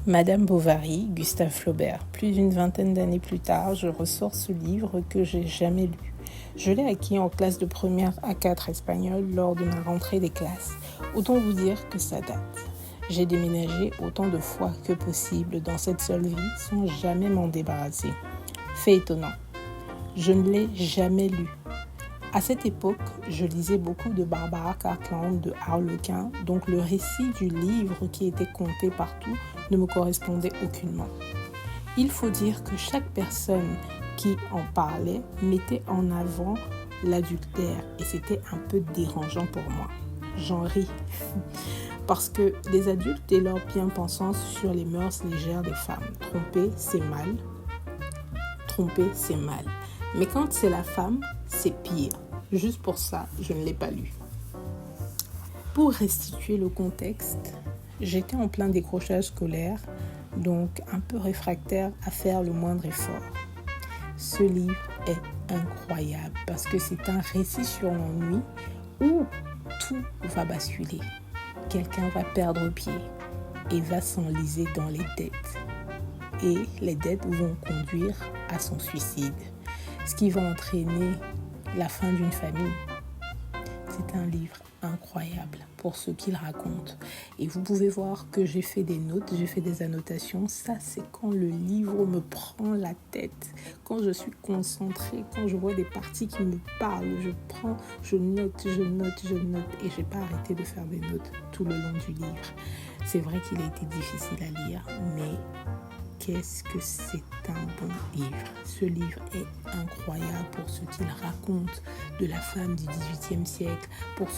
Madame Bovary, Gustave Flaubert. Plus d'une vingtaine d'années plus tard, je ressors ce livre que j'ai jamais lu. Je l'ai acquis en classe de première A4 espagnol lors de ma rentrée des classes. Autant vous dire que ça date. J'ai déménagé autant de fois que possible dans cette seule vie sans jamais m'en débarrasser. Fait étonnant, je ne l'ai jamais lu. À cette époque, je lisais beaucoup de Barbara Cartland, de Harlequin, donc le récit du livre qui était conté partout ne me correspondait aucunement. Il faut dire que chaque personne qui en parlait mettait en avant l'adultère et c'était un peu dérangeant pour moi. J'en ris. Parce que les adultes et leur bien-pensance sur les mœurs légères des femmes. Tromper, c'est mal. Tromper, c'est mal. Mais quand c'est la femme, c'est pire. Juste pour ça, je ne l'ai pas lu. Pour restituer le contexte, j'étais en plein décrochage scolaire, donc un peu réfractaire à faire le moindre effort. Ce livre est incroyable parce que c'est un récit sur l'ennui où tout va basculer. Quelqu'un va perdre pied et va s'enliser dans les dettes. Et les dettes vont conduire à son suicide, ce qui va entraîner la fin d'une famille. C'est un livre incroyable pour ce qu'il raconte. Et vous pouvez voir que j'ai fait des notes, j'ai fait des annotations. Ça, c'est quand le livre me prend la tête, quand je suis concentrée, quand je vois des parties qui me parlent. Je note et j'ai pas arrêté de faire des notes tout le long du livre. C'est vrai qu'il a été difficile à lire, mais qu'est-ce que c'est un bon livre. Ce livre est incroyable pour ce qu'il raconte de la femme du XVIIIe siècle, pour ce